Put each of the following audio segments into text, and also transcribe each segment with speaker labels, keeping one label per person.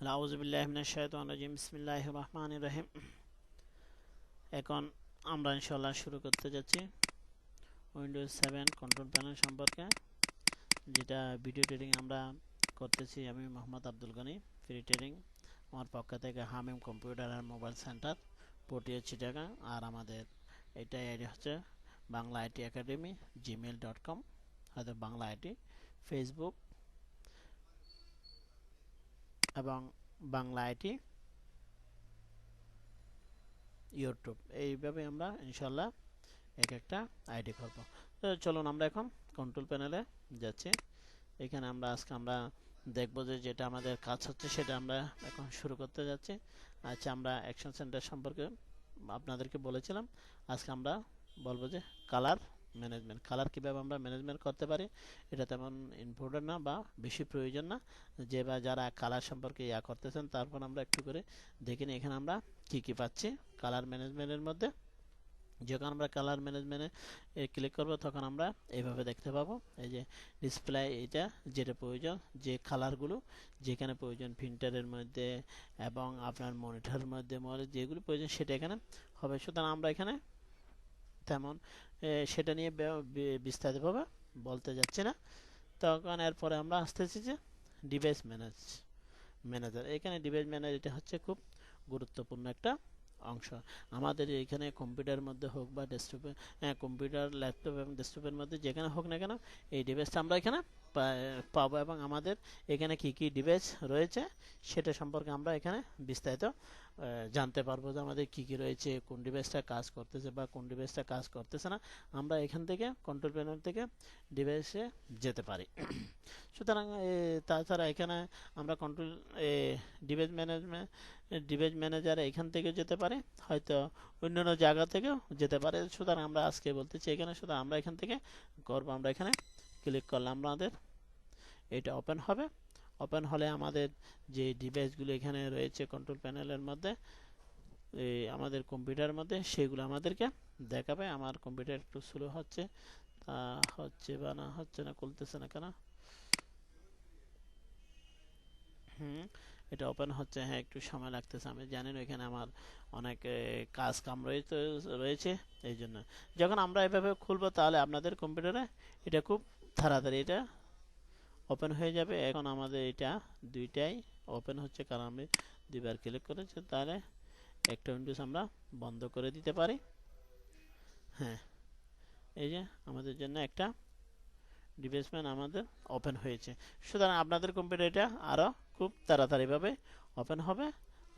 Speaker 1: আউযুবিল্লাহি মিনাশ শাইতানির রাজিম বিসমিল্লাহির রহমানির রহিম। এখন আমরা ইনশাআল্লাহ শুরু করতে যাচ্ছি উইন্ডোজ 7 কন্ট্রোল প্যানেল সম্পর্কে, যেটা ভিডিও ট্রেডিং আমরা করতেছি। আমি মোহাম্মদ আব্দুল গনি, ফ্রি ট্রেডিং। আমার পক্ষ থেকে হামিম কম্পিউটার আর মোবাইল সেন্টার, পটিয়া চিটাগাং। আর আমাদের এটাই আইডি হচ্ছে বাংলা আইটি একাডেমি gmail.com, হয়তো বাংলা আইটি ফেসবুক এবং বাংলা আইটি ইউটিউব। এইভাবে আমরা ইনশাল্লাহ এক একটা আইডি করব। তো চলুন আমরা এখন কন্ট্রোল প্যানেলে যাচ্ছি। এখানে আজকে আমরা দেখব যে যেটা আমাদের কাজ হচ্ছে সেটা আমরা এখন শুরু করতে যাচ্ছি। আচ্ছা, আমরা অ্যাকশন সেন্টার সম্পর্কে আপনাদেরকে বলেছিলাম। আজকে আমরা বলবো যে কালার ম্যানেজমেন্ট, কালার কীভাবে আমরা ম্যানেজমেন্ট করতে পারি। এটা তেমন ইম্পর্টেন্ট না বা বেশি প্রয়োজন না, যে বা যারা কালার সম্পর্কে করতেছেন তারপর আমরা একটু করে দেখে নিই এখানে আমরা কি কি পাচ্ছি কালার ম্যানেজমেন্টের মধ্যে। যখন আমরা কালার ম্যানেজমেন্টে ক্লিক করব তখন আমরা এইভাবে দেখতে পাবো এই যে ডিসপ্লে, এটা যেটা প্রয়োজন, যে কালারগুলো যেখানে প্রয়োজন প্রিন্টারের মধ্যে এবং আপনার মনিটরের মধ্যে যেগুলো প্রয়োজন সেটা এখানে হবে। সুতরাং আমরা এখানে তেমন সেটা নিয়ে বিস্তারিতভাবে বলতে যাচ্ছি না। তখন এরপরে আমরা আসতেছি যে ডিভাইস ম্যানেজার। এখানে ডিভাইস ম্যানেজার এটা হচ্ছে খুব গুরুত্বপূর্ণ একটা অংশ। আমাদের এখানে কম্পিউটারের মধ্যে হোক বা ডেস্কটপে, কম্পিউটার ল্যাপটপ এবং ডেস্কটপের মধ্যে যেখানে হোক না কেন এই ডিভাইসটা আমরা এখানে পাবো এবং আমাদের এখানে কি কি ডিভাইস রয়েছে সেটা সম্পর্কে আমরা এখানে বিস্তারিত জানতে পারবো, যে আমাদের কি কি রয়েছে, কোন ডিভাইসটা কাজ করতেছে বা কোন ডিভাইসটা কাজ করতেছে না। আমরা এখান থেকে কন্ট্রোল প্যানেল থেকে ডিভাইসে যেতে পারি। সুতরাং তাছাড়া এখানে আমরা কন্ট্রোল ডিভাইস ম্যানেজার এখান থেকে যেতে পারে, হয়তো অন্যান্য জায়গা থেকেও যেতে পারে। সুতরাং আমরা আজকে বলতেছি এখানে শুধু আমরা এখান থেকে করবো। আমরা এখানে ক্লিক করলে আমাদের এটা ওপেন হবে। ওপেন হলে আমাদের যে ডিভাইসগুলো এখানে রয়েছে কন্ট্রোল প্যানেলের মধ্যে, আমাদের কম্পিউটারের মধ্যে, সেগুলো আমাদেরকে দেখাবে। আমার কম্পিউটার একটু স্লো হচ্ছে, তা হচ্ছে বা না হচ্ছে না, খুলতেছে না কেন। এটা ওপেন হচ্ছে, হ্যাঁ একটু সময় লাগতেছে। আমি জানি না, এখানে আমার অনেক কাজ কাম রয়েছে এই জন্য। যখন আমরা এভাবে খুলবো তাহলে আপনাদের কম্পিউটারে এটা খুব তাড়াতাড়ি এটা ওপেন হয়ে যাবে। এখন আমাদের এটা দুইটাই ওপেন হচ্ছে, কারণ আমি দুইবার ক্লিক করেছি। তাহলে একটা উইন্ডোজ আমরা বন্ধ করে দিতে পারি। হ্যাঁ, এই যে আমাদের জন্য একটা ডিভাইসম্যান আমাদের ওপেন হয়েছে। সুতরাং আপনাদের কম্পিউটার এটা আরও খুব তাড়াতাড়িভাবে ওপেন হবে।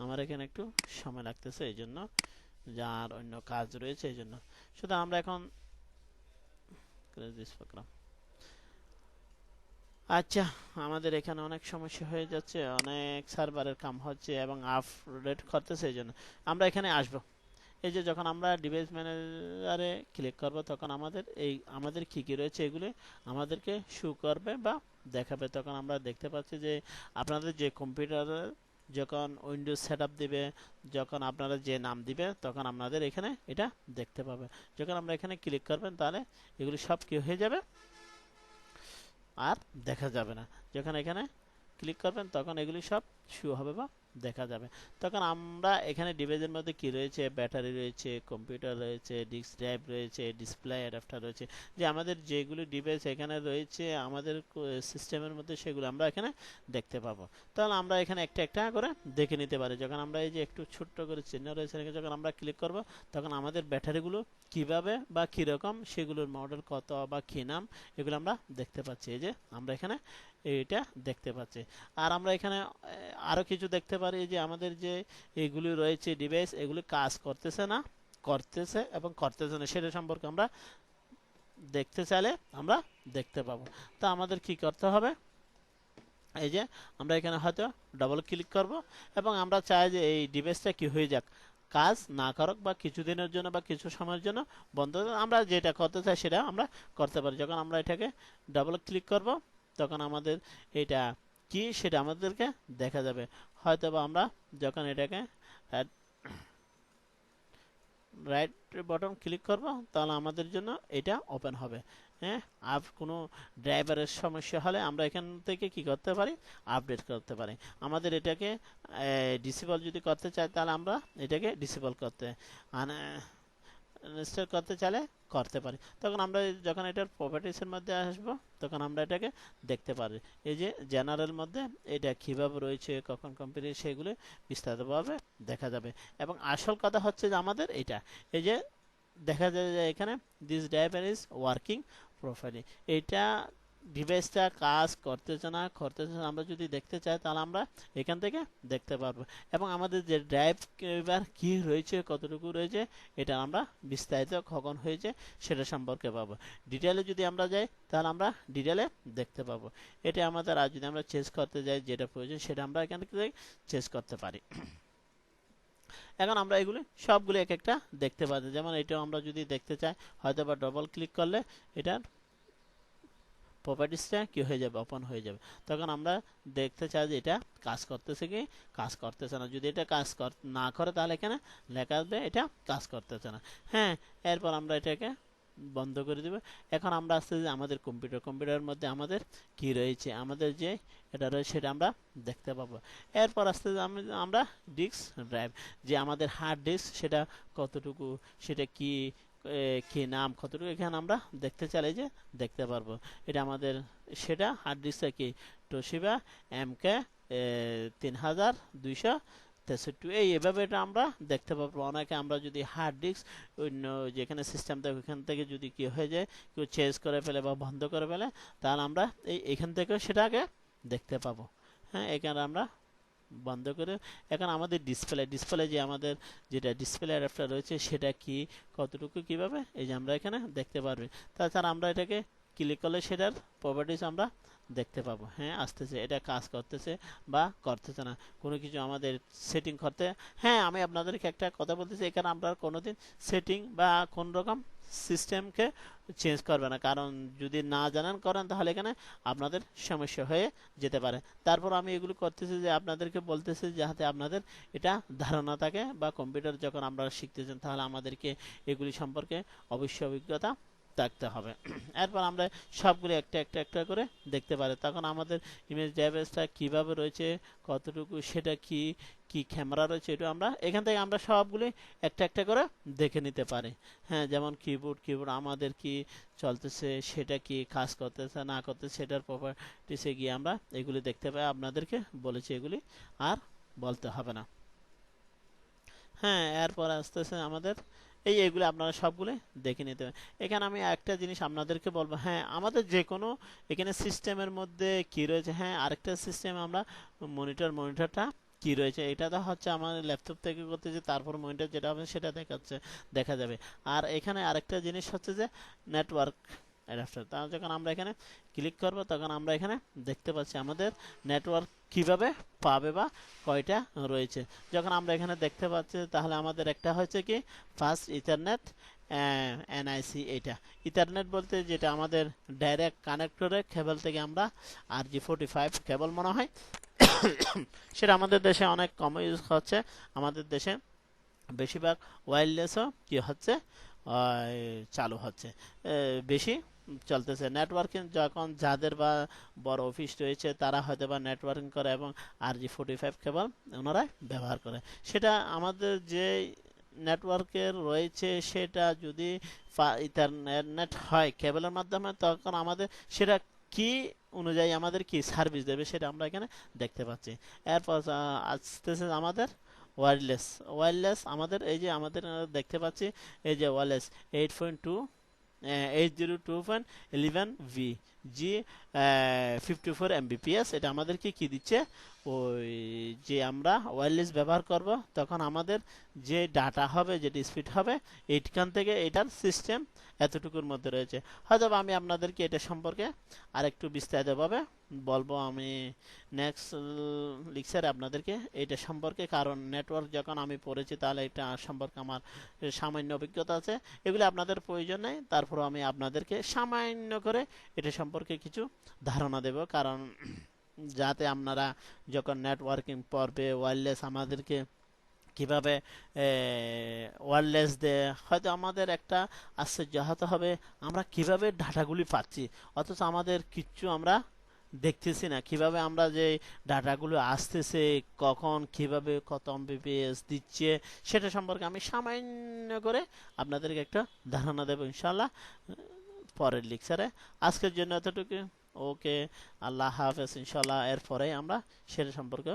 Speaker 1: আমার এখানে একটু সময় লাগতেছে এই জন্য, যার অন্য কাজ রয়েছে এই জন্য। সুতরাং আমরা এখন আচ্ছা, আমাদের এখানে অনেক সমস্যা হয়ে যাচ্ছে, অনেক সার্ভারের কাম হচ্ছে এবং আপডেট করতেছে, এই জন্য আমরা এখানে আসব। এই যে যখন আমরা ডিভাইস ম্যানেজারে ক্লিক করব তখন আমাদের কি কি রয়েছে এগুলো আমাদেরকে শো করবে বা দেখাবে। তখন আমরা দেখতে পাচ্ছি যে আপনাদের যে কম্পিউটারে যখন উইন্ডোজ সেটআপ দিবে, যখন আপনারা যে নাম দিবে তখন আপনাদের এখানে এটা দেখতে পাবে। যখন আমরা এখানে ক্লিক করবেন তাহলে এগুলো সব কি হয়ে যাবে, আর দেখা যাবে না। যখন এখানে ক্লিক করবেন তখন এগুলি সব শো হবে বা দেখা যাবে। তখন আমরা এখানে ডিভাইসের মধ্যে কি রয়েছে, ব্যাটারি রয়েছে, কম্পিউটার রয়েছে, ডিস্ক ড্রাইভ রয়েছে, ডিসপ্লে অ্যাডাপ্টার রয়েছে, যে আমাদের যেগুলো ডিভাইস এখানে রয়েছে আমাদের সিস্টেমের মধ্যে সেগুলো আমরা এখানে দেখতে পাবো। তাহলে আমরা এখানে একটা একটা করে দেখে নিতে পারি। যখন আমরা এই যে একটু ছোট্ট করে চিহ্ন রয়েছে যখন আমরা ক্লিক করব তখন আমাদের ব্যাটারিগুলো কিভাবে বা কীরকম, সেগুলোর মডেল কত বা কী নাম, এগুলো আমরা দেখতে পাচ্ছি। এই যে আমরা এখানে এইটা দেখতে পাচ্ছি। আর আমরা এখানে আরো কিছু দেখতে পারি, যে আমাদের যে এগুলি রয়েছে ডিভাইস, এগুলি কাজ করতেছে না, করতেছে এবং করতেছে না, সেটা সম্পর্কে আমরা দেখতে চাইলে আমরা দেখতে পাবো। তা আমাদের কি করতে হবে, এই যে আমরা এখানে হয়তো ডাবল ক্লিক করব এবং আমরা চাই যে এই ডিভাইসটা কি হয়ে যাক, কাজ না করুক বা কিছুদিনের জন্য বা কিছু সময়ের জন্য বন্ধ। আমরা যেটা করতে চাই সেটা আমরা করতে পারি। যখন আমরা এটাকে ডাবল ক্লিক করব তখন আমাদের এটা কি সেটা আমাদেরকে দেখা যাবে। হয়তো বা আমরা যখন এটাকে রাইট বাটন ক্লিক করব তাহলে আমাদের জন্য এটা ওপেন হবে হ্যাঁ, কোনো ড্রাইভারের সমস্যা হলে আমরা এখান থেকে কি করতে পারি, আপডেট করতে পারি। আমাদের এটাকে ডিসেবল যদি করতে চাই তাহলে আমরা এটাকে ডিসেবল করতে ইনস্টল করতে চাইলে করতে পারি। তখন আমরা যখন এটার প্রপার্টিসের মধ্যে আসবো তখন আমরা এটাকে দেখতে পারি। এই যে জেনারেল মধ্যে এটা কিভাবে রয়েছে, কখন কোম্পানি, সেগুলো বিস্তারিতভাবে দেখা যাবে। এবং আসল কথা হচ্ছে যে আমাদের এটা, এই যে দেখা যায় যে এখানে this driver is working properly, এইটা ডিভাইসটা কাজ করতেছে না আমরা যদি দেখতে চাই তাহলে আমরা এখান থেকে দেখতে পারবো। এবং আমাদের যে ড্রাইভার কি রয়েছে, কতটুকু রয়েছে, এটা আমরা বিস্তারিত কখন হয়েছে সেটা সম্পর্কে পাবো। ডিটেলে যদি আমরা যাই তাহলে আমরা ডিটেলে দেখতে পাবো। এটা আমাদের, আর যদি আমরা চেঞ্জ করতে যাই যেটা প্রয়োজন সেটা আমরা এখান থেকে চেঞ্জ করতে পারি। এখন আমরা এগুলি সবগুলো এক একটা দেখতে পাচ্ছি। যেমন এটাও আমরা যদি দেখতে চাই হয়তো বা ডবল ক্লিক করলে এটার প্রপার্টিসটা কি হয়ে যাবে, ওপেন হয়ে যাবে। তখন আমরা দেখতে চাই যে এটা কাজ করতেছে কি কাজ করতেছে না। যদি এটা কাজ না করে তাহলে এখানে লেখা আসবে এটা কাজ করতেছে না। হ্যাঁ, এরপর আমরা এটাকে বন্ধ করে দেব। এখন আমরা আসতে যে আমাদের কম্পিউটারের মধ্যে আমাদের কি রয়েছে, আমাদের যে এটা রয়েছে সেটা আমরা দেখতে পাবো। এরপর আসতে আমরা ডিস্ক ড্রাইভ, যে আমাদের হার্ড ডিস্ক সেটা কতটুকু, সেটা কি কি নাম, কতটুকু এখানে আমরা দেখতে চাইলে যে দেখতে পারবো। এটা আমাদের সেটা হার্ড ডিস্কটা কি তোশিবা MK 3263, এইভাবে এটা আমরা দেখতে পাবো। অনেকে আমরা যদি হার্ড ডিস্ক অন্য যেখানে সিস্টেম থাকে ওখান থেকে যদি কি হয়ে যায়, কেউ চেঞ্জ করে ফেলে বা বন্ধ করে ফেলে, তাহলে আমরা এখান থেকে সেটাকে দেখতে পাবো। হ্যাঁ, এখানে আমরা বন্ধ করে এখন আমাদের ডিসপ্লে যে আমাদের যেটা ডিসপ্লে অ্যাডাপ্টার রয়েছে সেটা কি কতটুকু কিভাবে এই যে আমরা এখানে দেখতে পারবে। তাছাড়া আমরা এটাকে ক্লিক করলে সেটার প্রপার্টিস আমরা দেখতে পাবো। হ্যাঁ, আসতেছে, এটা কাজ করতেছে বা করতেছে না, কোনো কিছু আমাদের সেটিং করতে। হ্যাঁ, আমি আপনাদেরকে একটা কথা বলতেছি, এখানে আমরা কোনোদিন সেটিং বা কোন রকম সিস্টেমকে চেঞ্জ করবে না, কারণ যদি না জানেন করেন তাহলে এখানে আপনাদের সমস্যা হয়ে যেতে পারে। তারপর আমি এগুলো করতেছি যে আপনাদেরকে বলতেছি যাতে আপনাদের এটা ধারণা থাকে, বা কম্পিউটার যখন আমরা শিখতেছেন তাহলে আমাদেরকে এগুলি সম্পর্কে অবশ্যই অভিজ্ঞতা থাকতে হবে। এরপর আমরা সবগুলো একটা একটা একটা করে দেখতে পারি। তখন আমাদের ইমেজ ড্রাইভারটা কিভাবে রয়েছে, কতটুকু, সেটা কি কি ক্যামেরা রয়েছে, এটা আমরা এখান থেকে আমরা সবগুলি একটা একটা করে দেখে নিতে পারি। হ্যাঁ, যেমন কিবোর্ড আমাদের কি চলতেছে, সেটা কি কাজ করতেছে না করতেছে, সেটার প্রপার্টিসে গিয়ে আমরা এগুলি দেখতে পাই। আপনাদেরকে বলেছি এগুলি আর বলতে হবে না। হ্যাঁ, এরপর আসতেছে আমাদের এইগুলো আপনারা সবগুলো দেখে নিতে হবে। এখানে আমি একটা জিনিস আপনাদেরকে বলবো, হ্যাঁ আমাদের যে কোনো এখানে সিস্টেমের মধ্যে কি রয়েছে, হ্যাঁ আরেকটা সিস্টেম আমরা মনিটরটা কি রয়েছে, এটা তো হচ্ছে আমার ল্যাপটপ থেকে করতেছি, তারপর মনিটর যেটা হবে সেটা দেখা যাবে। আর এখানে আরেকটা জিনিস হচ্ছে যে নেটওয়ার্ক অ্যাডাপ্টার। তা যখন আমরা এখানে ক্লিক করব তখন আমরা এখানে দেখতে পাচ্ছি আমাদের নেটওয়ার্ক কিভাবে পাবে বা কয়টা রয়েছে। যখন আমরা এখানে দেখতে পাচ্ছি তাহলে আমাদের একটা হচ্ছে কি ফার্স্ট ইথারনেট NIC। এটা ইথারনেট বলতে যেটা আমাদের ডাইরেক্ট কানেক্টরে কেবল থেকে আমরা RJ45 কেবল মনে হয় সেটা আমাদের দেশে অনেক কম ইউজ হচ্ছে। আমাদের দেশে বেশিরভাগ ওয়্যারলেসও কি হচ্ছে চালু হচ্ছে, বেশি চলতেছে। নেটওয়ার্কিং যখন যাদের বা বড় অফিস রয়েছে তারা হয়তো বা নেটওয়ার্কিং করে এবং RJ45 কেবল ওনারা ব্যবহার করে। সেটা আমাদের যে নেটওয়ার্কের রয়েছে সেটা যদি ইথারনেট হয় কেবলের মাধ্যমে, তখন আমাদের সেটা কি অনুযায়ী আমাদের কি সার্ভিস দেবে সেটা আমরা এখানে দেখতে পাচ্ছি। এরপর আসতেছে আমাদের ওয়্যারলেস আমাদের এই যে আমাদের দেখতে পাচ্ছি এই যে ওয়্যারলেস 802.11v জি 54 Mbps। এটা আমাদেরকে কি দিচ্ছে, ওই যে আমরা ওয়্যারলেস ব্যবহার করব তখন আমাদের যে ডাটা হবে, যেটা স্পিড হবে, এইখান থেকে এটার সিস্টেম এতটুকুর মধ্যে রয়েছে। হয়তো আমি আপনাদেরকে এটা সম্পর্কে আরেকটু বিস্তারিতভাবে বলবো আমি নেক্সট লেকচারে আপনাদেরকে এটা সম্পর্কে, কারণ নেটওয়ার্ক যখন আমি পড়েছি তাহলে এটা সম্পর্কে আমার সামান্য অভিজ্ঞতা আছে। এগুলো আপনাদের প্রয়োজন নেই, তারপরও আমি আপনাদেরকে সামান্য করে এটা সম্পর্কে কিছু ধারণা দেব, কারণ যাতে আপনারা যখন নেটওয়ার্কিং পড়বে ওয়্যারলেস আমাদেরকে কিভাবে ওয়্যারলেস দিয়ে, হয়তো আমাদের একটা আশ্চর্য হতে হবে আমরা কিভাবে ডাটাগুলি পাচ্ছি, অথচ আমাদের কিচ্ছু আমরা দেখতেছি না। কিভাবে আমরা যে ডাটাগুলো আসতেছে, কখন কিভাবে কত এমবিপিএস দিচ্ছে, সেটা সম্পর্কে আমি সামান্য করে আপনাদেরকে একটা ধারণা দেবো ইনশাল্লাহ পরের লেকচারে। আজকের জন্য এতটুকু। ওকে, আল্লাহ হাফেজ। ইনশাল্লাহ এরপরে আমরা সেটা সম্পর্কে